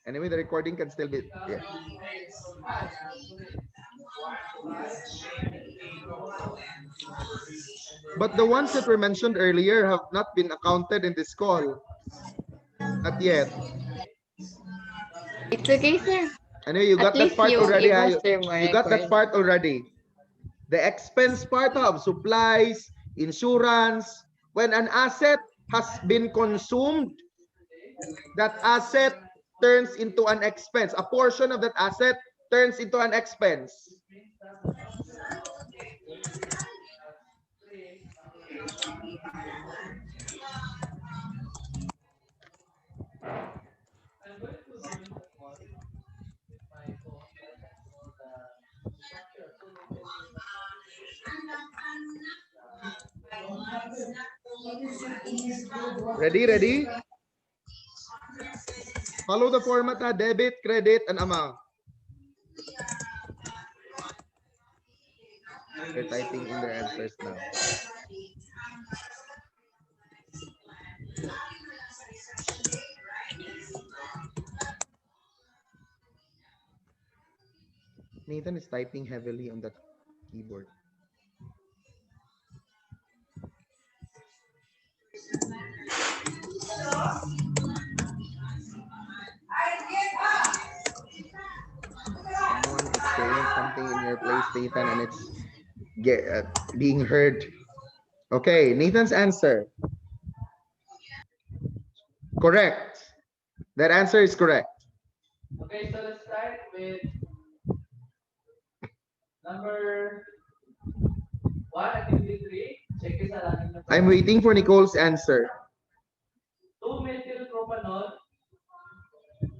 Anyway, the recording can still be. Yeah. But the ones that were mentioned earlier have not been accounted in this call. Not yet. It's okay, sir. Anyway, you got At that least part you already. master my You got that record. part already. The expense part of supplies, insurance. When an asset has been consumed, that asset turns into an expense. A portion of that asset turns into an expense. Ready? Follow the format, debit, credit, and amount. They're typing in their answers now. Nathan is typing heavily on that keyboard. Someone is saying something in your place, Nathan, and it's being heard. Okay, Nathan's answer. Correct. That answer is correct. Okay, so let's start with number 1, activity 3. Check this out. I'm waiting for Nicole's answer. 2-methyl propanol.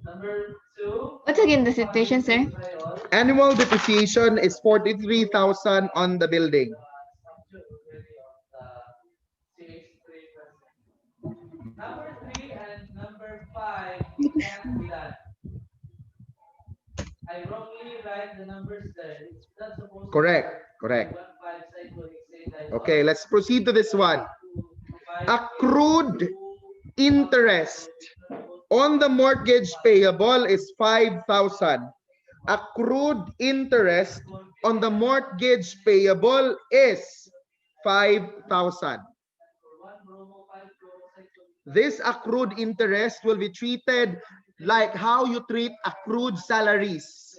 Number 2. What's again the situation, sir? Annual depreciation is 43,000 on the building. Number 3 and number 5 can't be done. I wrongly write the numbers there. It's not supposed Correct. Okay, let's proceed to this one. Accrued interest on the mortgage payable is 5,000. Accrued interest on the mortgage payable is 5,000. This accrued interest will be treated like how you treat accrued salaries.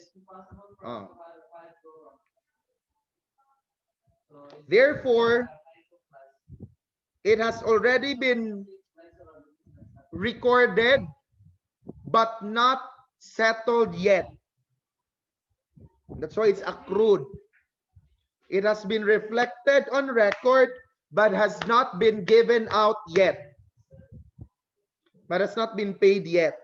Therefore, it has already been recorded but not settled yet. That's why it's accrued. It has been reflected on record but has not been given out yet. But has not been paid yet.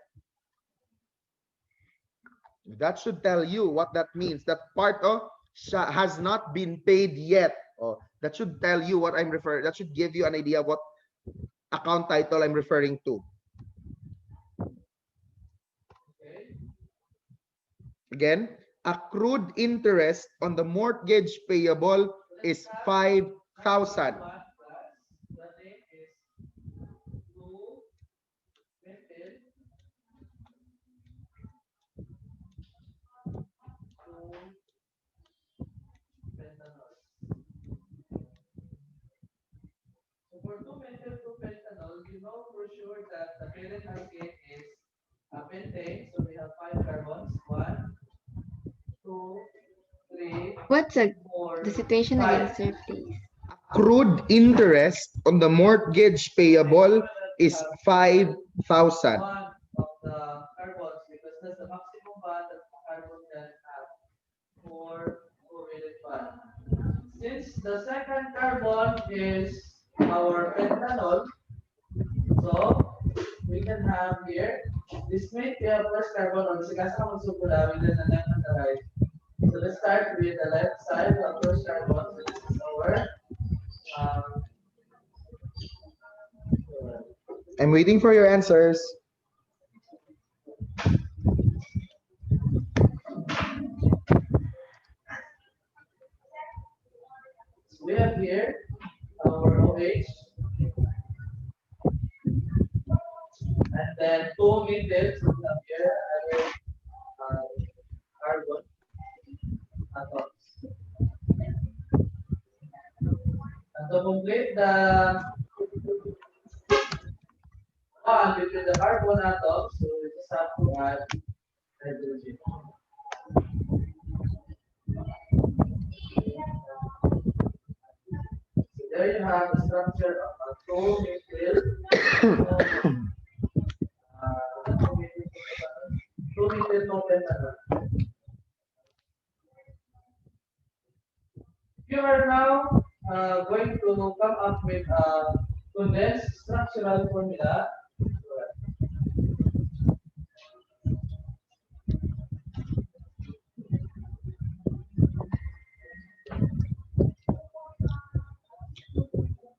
That should tell you what that means. That part of has not been paid yet. Oh, that should tell you what I'm referring. That should give you an idea of what account title I'm referring to. Again, accrued interest on the mortgage payable is 5,000. For 2-methyl-2-pentanol, you know for sure that the parent alkane is a pentane, so we have 5 carbons. 1, 2, 3. What's the situation 5. again, sir, please? Accrued interest on the mortgage payable is 5,000. One of the carbons, because that's the maximum bond that the carbon can have for covalent bond. Since the second carbon is our pentanol, so we can have here, this may be our first carbon, or kasi magsupula, and then the left and the right. So let's start with the left side of first carbon. So this is our I'm waiting for your answers. So we have here our OH, and then 2 methyl. So we have here another complete the bond between the carbon atoms, so we just have to add hydrogen. So there you have the structure of a two-methyl, two-methyl propanol. You are now going to come up with a condensed structural formula.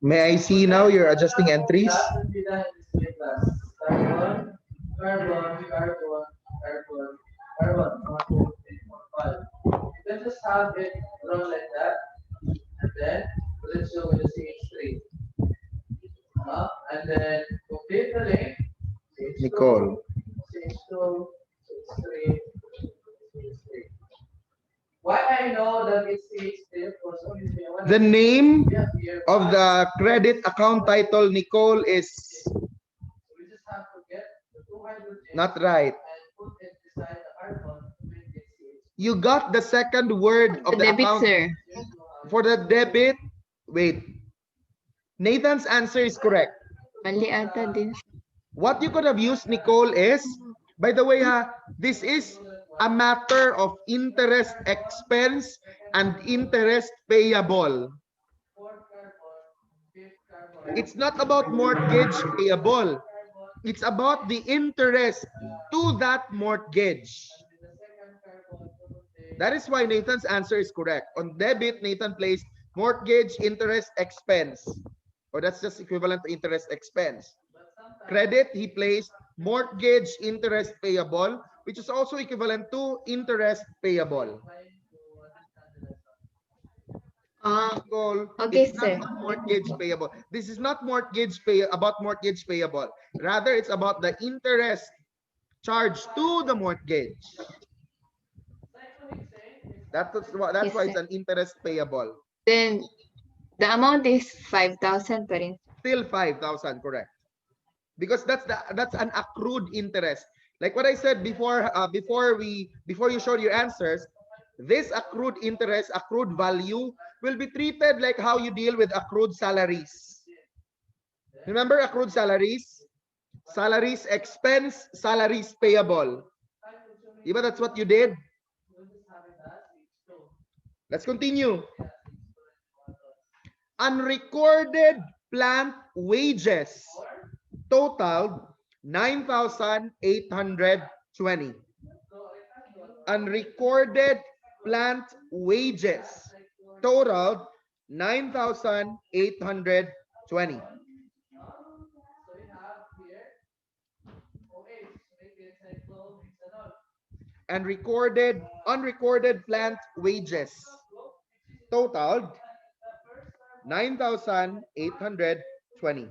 May I see now you're adjusting entries? That will be done in this class. Carbon, carbon, carbon, carbon, carbon, 1, 2, 3, 4, 5. You can just have it drawn like that, and then let's show with the CH3. And then complete the link. CH2, Nicole. CH2, CH3, CH3. Why I know that it's CH3, for some reason, I want The name to here, of the credit account title, Nicole, is so we just have to get the two hydrogen not right. and put it beside the carbon to make it CH. You got the second word The of the debit, account sir. for the debit. Wait. Nathan's answer is correct. Mali ata din. What you could have used, Nicole, is, by the way, this is a matter of interest expense and interest payable. Fourth carbon, fifth carbon. It's not about mortgage payable. It's about the interest to that mortgage. The second carbon, That is why Nathan's answer is correct. On debit, Nathan placed mortgage interest expense. Or that's just equivalent to interest expense. Credit, he placed mortgage interest payable, which is also equivalent to interest payable. Okay, It's sir. not mortgage payable. This is not about mortgage payable. Rather, it's about the interest charged to the mortgage. That's why it's an interest payable. Then the amount is 5,000 pa rin. Still 5,000, correct? Because that's an accrued interest. Like what I said before, before you showed your answers, this accrued interest, accrued value will be treated like how you deal with accrued salaries. Remember accrued salaries? Salaries expense, salaries payable. Diba that's what you did? Let's continue. Unrecorded plant wages totaled 9,820. Unrecorded plant wages totaled 9,820. And unrecorded plant wages totaled 9,820.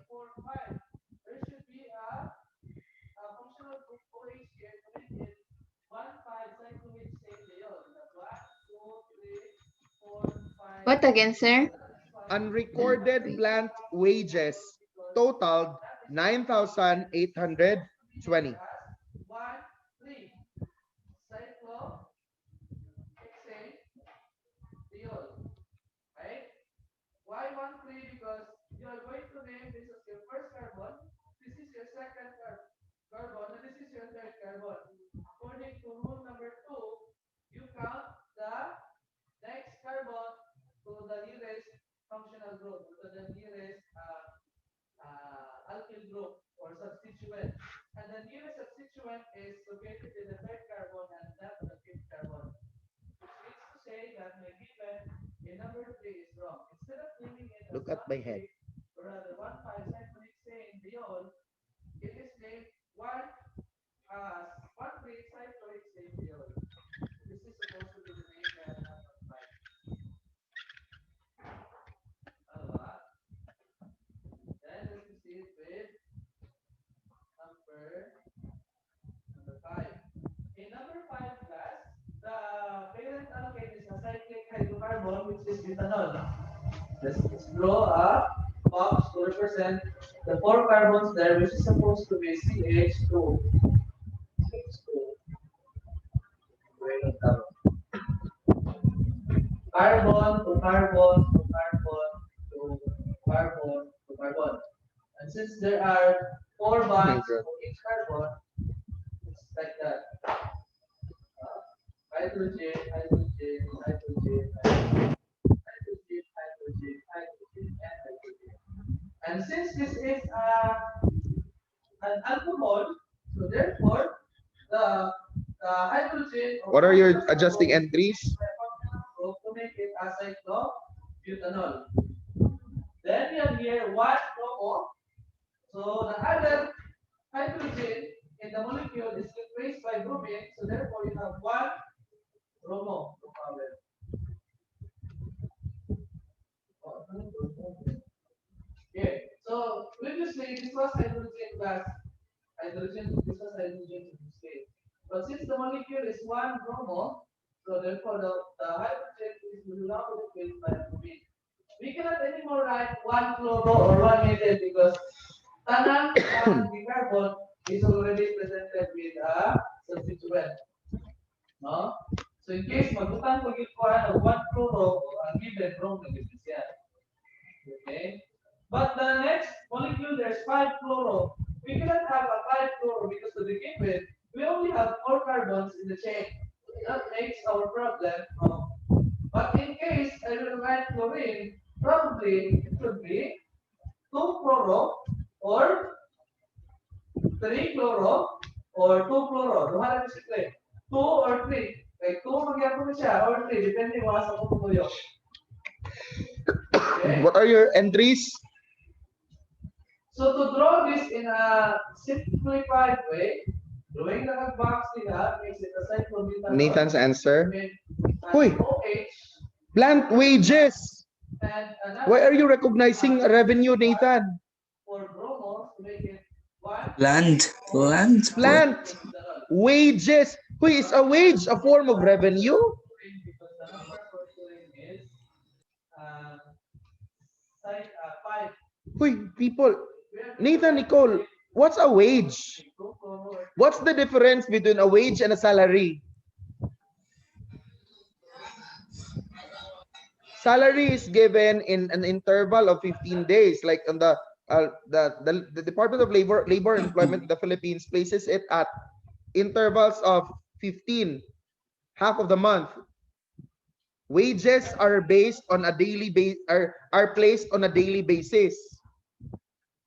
What again, sir? Unrecorded plant wages totaled 9,820. Why 1, 3? Because you are going to name this as your first carbon, this is your second carbon, and this is your third carbon. According to rule number 2, you count the next carbon to the nearest functional group, to the nearest alkyl group or substituent. And the nearest substituent is located in the third carbon and not the fifth carbon. Which means to say that my given in number 3 is wrong. Instead of naming it Look at my head. or rather 1,5-cyclohexane it is named 1,3-cyclohexane. This is supposed to be the name that I have applied. Then let's proceed with number 5. In number 5 class, the parent alkane is a cyclic hydrocarbon, which is butanol. Let's draw a box to represent the four carbons there, which is supposed to be CH2. Carbon to carbon to carbon to carbon to carbon. And since there are four bonds for each carbon, it's like that. Hydrogen, hydrogen, hydrogen, hydrogen, hydrogen, hydrogen, and hydrogen. And since this is an alcohol, so therefore the hydrogen. What are your adjusting entries? To make it a cyclobutanol. Then we have here one bromo. So the other hydrogen in the molecule is replaced by bromine. So therefore you have one bromo. No problem. Okay. So previously this was hydrogen gas. This was hydrogen to this case. But since the molecule is one bromo, so therefore the hydrogen is now replaced by bromine. We cannot anymore write one chloro or one methyl because tanang the carbon is already presented with a substituent. No? So in case magutang pagikuan of one chloro ang given bromine yan. Okay? But the next molecule, there's 5 chloro. We cannot have a 5 chloro because to begin with, we only have 4 carbons in the chain. That makes our problem wrong. But in case I will write chlorine, probably it should be 2 chloro or 3 chloro or 2 chloro. Duha lang si Clay. 2 or 3. Like 2 magyapon siya or 3 depending sa kung tuyo. Okay. What are your entries? So to draw this in a simplified way, drawing the box nila makes it a cyclobutanol. Nathan's answer. Huy, plant wages. Why are you recognizing revenue, Nathan? For bromo to make it one. Plant. Wages. Who is a wage a form of revenue? Because the number for chlorine is 5. Huy, people. Nathan, Nicole, what's a wage? What's the difference between a wage and a salary? Salary is given in an interval of 15 days, like on the Department of Labor and Employment in the Philippines places it at intervals of 15, half of the month. Wages are based on a daily are placed on a daily basis.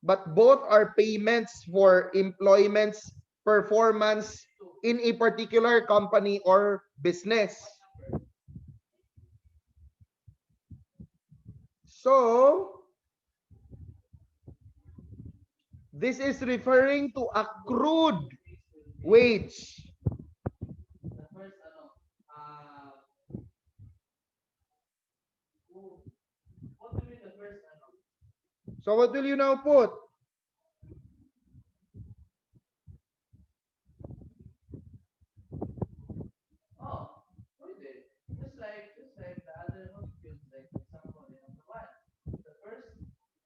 But both are payments for employment's performance in a particular company or business. So, this is referring to accrued wage. The first what will be the first So what will you now put? Oh, pwede. Just like the other molecules, like for example, in number 1, the first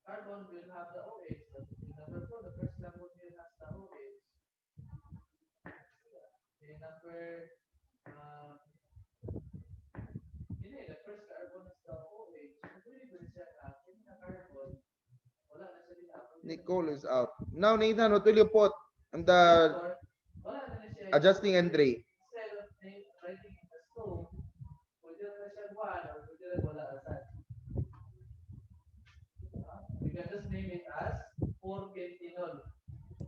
carbon will have the OH, but in number 4, the first carbon will have the OH. In number the first carbon is the OH. Pwede ba siya na carbon? Wala na siya dito. Nicole is out. Now, Nathan, what will you put on the adjusting entry? Instead of writing in the stove, pwede na siya 1 or pwede na wala asad. You can just name it as 4-pentanol.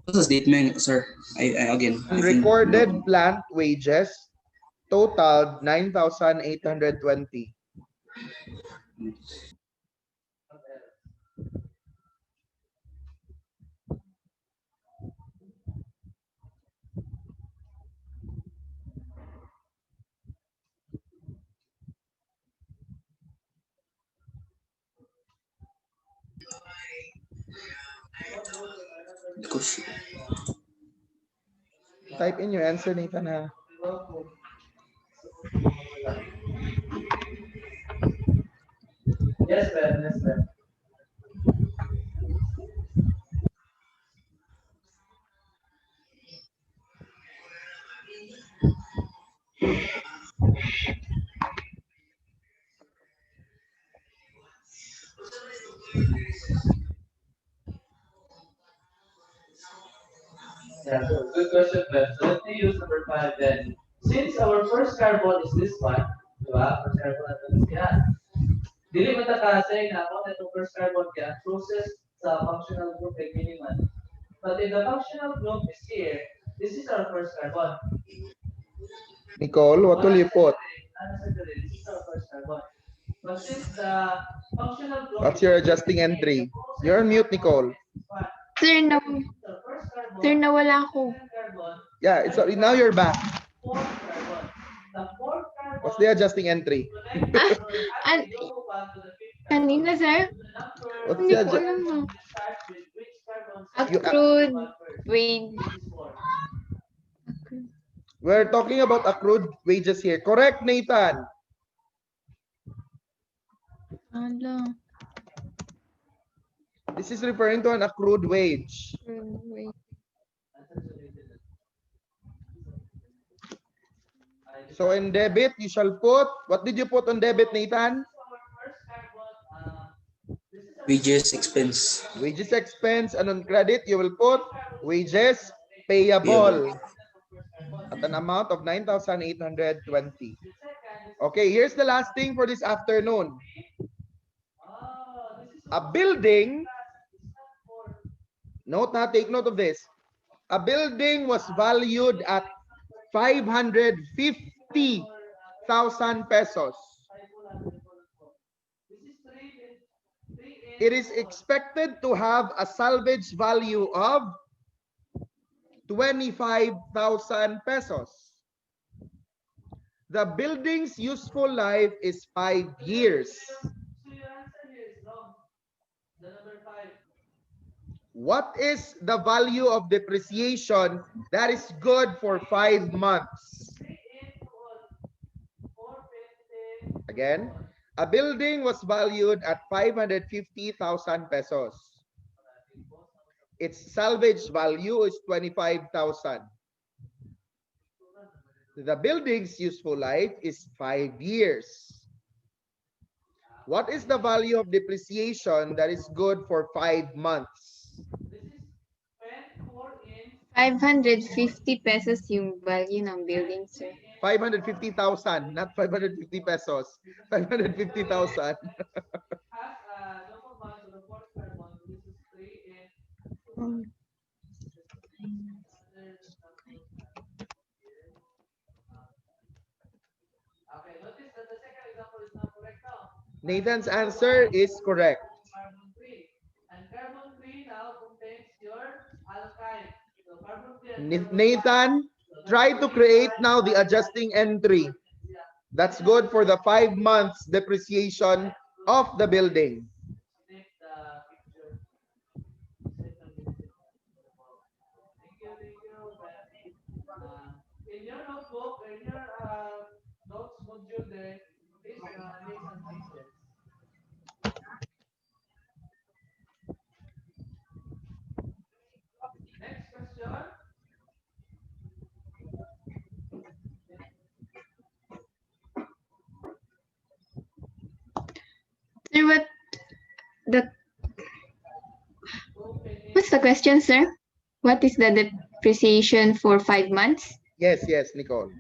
What's the statement, sir? I again. Recorded plant wages totaled 9,820. Type in your answer, Nathan, ha? Yes, ma'am. Yes, ma'am. Yeah, so good question, ma'am. So let me use number 5 then. Since our first carbon is this one, di ba? First carbon natin is yan. Dili man ta kasi na ako na itong first carbon kaya process sa functional group ay minimal. But if the functional group is here, this is our first carbon. Nicole, what will you put? This is our first carbon. But since the functional group What's is your here, adjusting the entry? process You're on mute, carbon Nicole. is one. Sir, na, The first carbon, sir, nawala ako. second carbon, Yeah, it's now you're back. fourth carbon. The fourth carbon What's the adjusting entry? connect Ah, our an, hydrogen bond to the fifth carbon. kanina, sir? The number What's Hindi the ko alam na. starts with which carbon You, Accrued bond first. wage. This is four. we're talking about accrued wages here. Correct, Nathan? Ala. This is referring to an accrued wage. Wait. So in debit, you shall put, what did you put on debit, Nathan? Wages, expense. Wages expense, and on credit, you will put wages payable at an amount of 9,820. Okay, here's the last thing for this afternoon. A building, take note of this. A building was valued at 550,000 pesos. It is expected to have a salvage value of 25,000 pesos. The building's useful life is 5 years. So your answer here is wrong. The number 5. What is the value of depreciation that is good for 5 months? Again, a building was valued at 550,000 pesos. Its salvage value is 25,000. The building's useful life is 5 years. What is the value of depreciation that is good for 5 months? This is spent for in 550 pesos yung value ng building, sir. 550,000, not 550 pesos. 550,000. has local bond to the fourth carbon. This is 3 in okay, notice that the second example is not correct now. Nathan's answer is correct. Carbon 3. And carbon 3 now contains your alkyne. So carbon 3 and carbon Nathan, try to create now the adjusting entry. That's good for the 5 months depreciation of the building. take the picture. Thank you, thank you. In your notebook, in your notes module there, please make some pictures. Next question. Sir, what's the question, sir? What is the depreciation for 5 months? Yes, Nicole.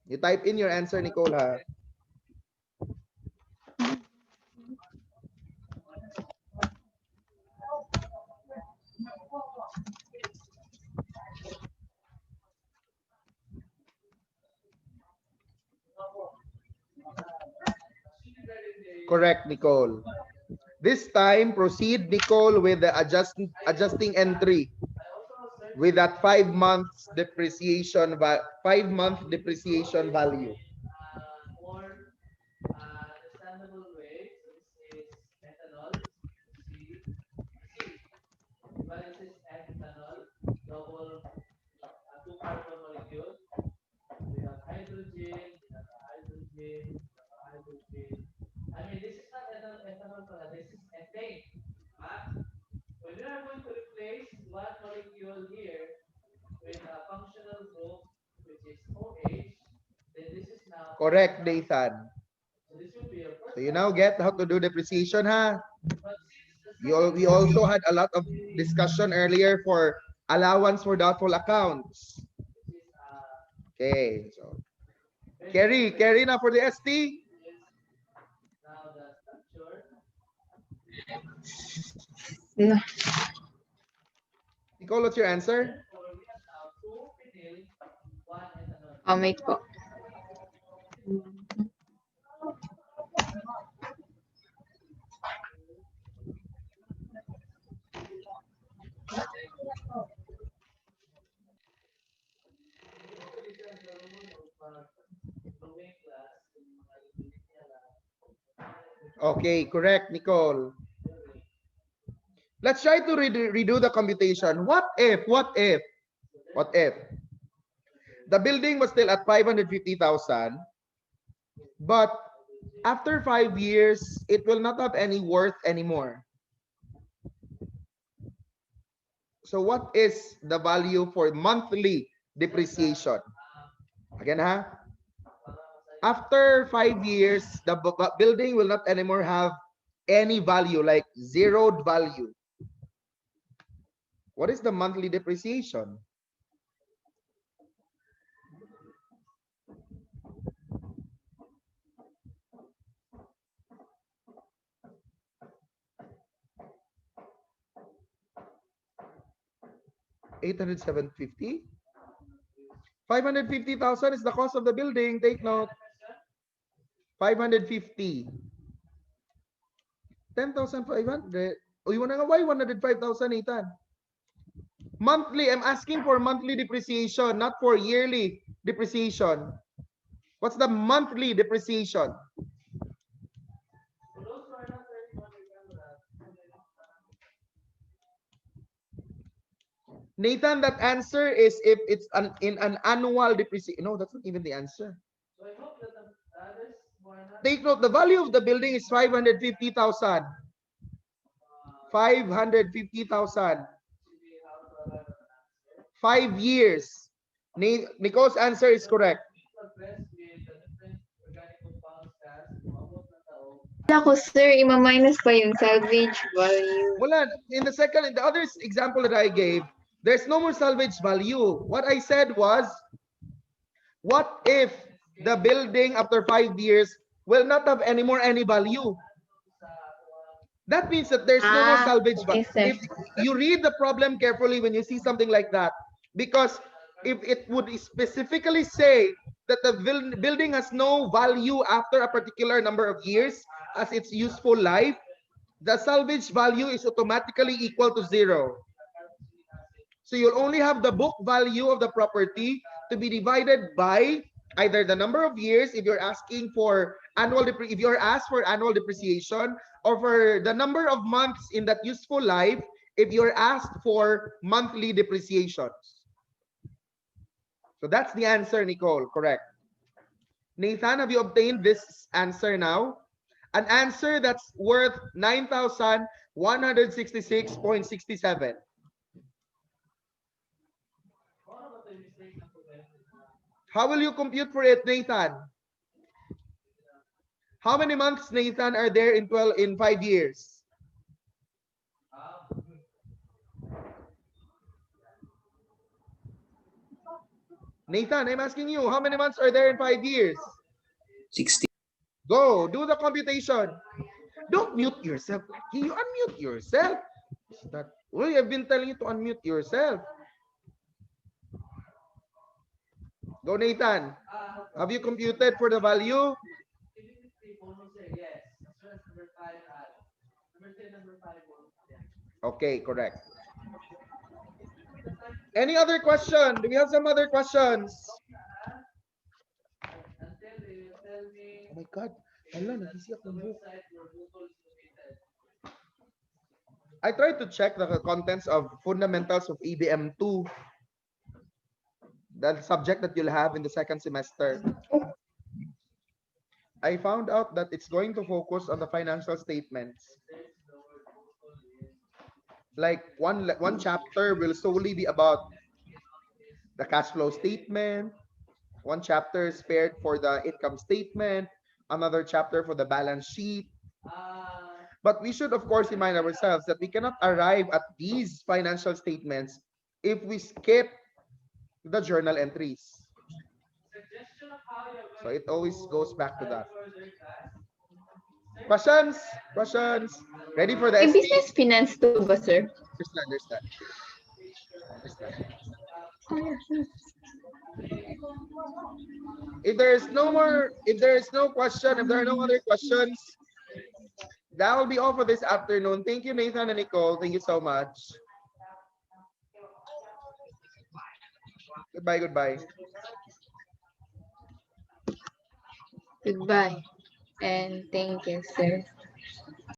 You type in your answer, Nicole, ha? Correct, Nicole. This time, proceed, Nicole, with the adjusting entry with that 5 months depreciation, 5-month depreciation value. Or understandable way. So this is ethanol. C. Well, this is ethanol. Double 2 carbon molecule. We have hydrogen. We have hydrogen. We have hydrogen. I mean, Correct, Nathan. So this will be your first. So you now get how to do depreciation, huh? But since the We also had a lot of discussion earlier for allowance for doubtful accounts. which is Okay, so carry na for the ST. is now the structure. No. Nicole, what's your answer? Therefore, we have now two phenyl, one ethanol. Wait po. Flowing glass in mga utility nila. Okay, correct, Nicole. Let's try to redo the computation. What if the building was still at 550,000, but after 5 years, it will not have any worth anymore. So what is the value for monthly depreciation? Again, huh? After 5 years, the building will not anymore have any value, like zeroed value. What is the monthly depreciation? $850,000. 550,000 is the cost of the building. Take note. 550. 10,500. Oh, you wanna know why 105,000, Ethan? Monthly, I'm asking for monthly depreciation, not for yearly depreciation. What's the monthly depreciation? For those who are not very familiar with that, Nathan, that answer is if it's in an annual depreciation. No, that's not even the answer. so I hope that the others who are not Take note, the value of the building is 550,000. 550,000. should be how to arrive at an answer. 5 years. Nicole's answer is correct. Progress with the different organic compounds gas, umabot na tao. Wala ko, sir. Ima-minus pa yung salvage value. Wala. In the other example that I gave, there's no more salvage value. What I said was, what if the building after 5 years will not have any value? That means that there's no more salvage value. Okay, sir. If you read the problem carefully when you see something like that, because if it would specifically say that the building has no value after a particular number of years as its useful life, the salvage value is automatically equal to 0. So you'll only have the book value of the property to be divided by either the number of years if you're asking for if you're asked for annual depreciation, or for the number of months in that useful life if you're asked for monthly depreciations. So that's the answer, Nicole. Correct. Nathan, have you obtained this answer now? An answer that's worth 9,166.67. How will you compute for it, Nathan? How many months, Nathan, are there in 5 years? Nathan, I'm asking you, how many months are there in 5 years? 60. Go, do the computation. Don't mute yourself. Can you unmute yourself? Well, I've been telling you to unmute yourself. Go, Nathan. Have you computed for the value? Yes. Number 5. Number 5. Okay, correct. Any other question? Do we have some other questions? Until they will tell me Oh my God. Hala, nag-isi ako ng book. website where Google is located. I tried to check the contents of Fundamentals of ABM 2. The subject that you'll have in the second semester. I found out that it's going to focus on the financial statements. Like one chapter will solely be about the cash flow statement. One chapter is spared for the income statement, another chapter for the balance sheet. But we should, of course, remind ourselves that we cannot arrive at these financial statements if we skip the journal entries. Suggestion of how you're So going it always to goes back to study that. further class. Questions? Questions? Ready for the May ST? business finance to ba, sir? Understand. Understand. If there is no more, if there is no question, if there are no other questions, that will be all for this afternoon. Thank you, Nathan and Nicole. Thank you so much. Goodbye, goodbye. Goodbye. And thank you, sir.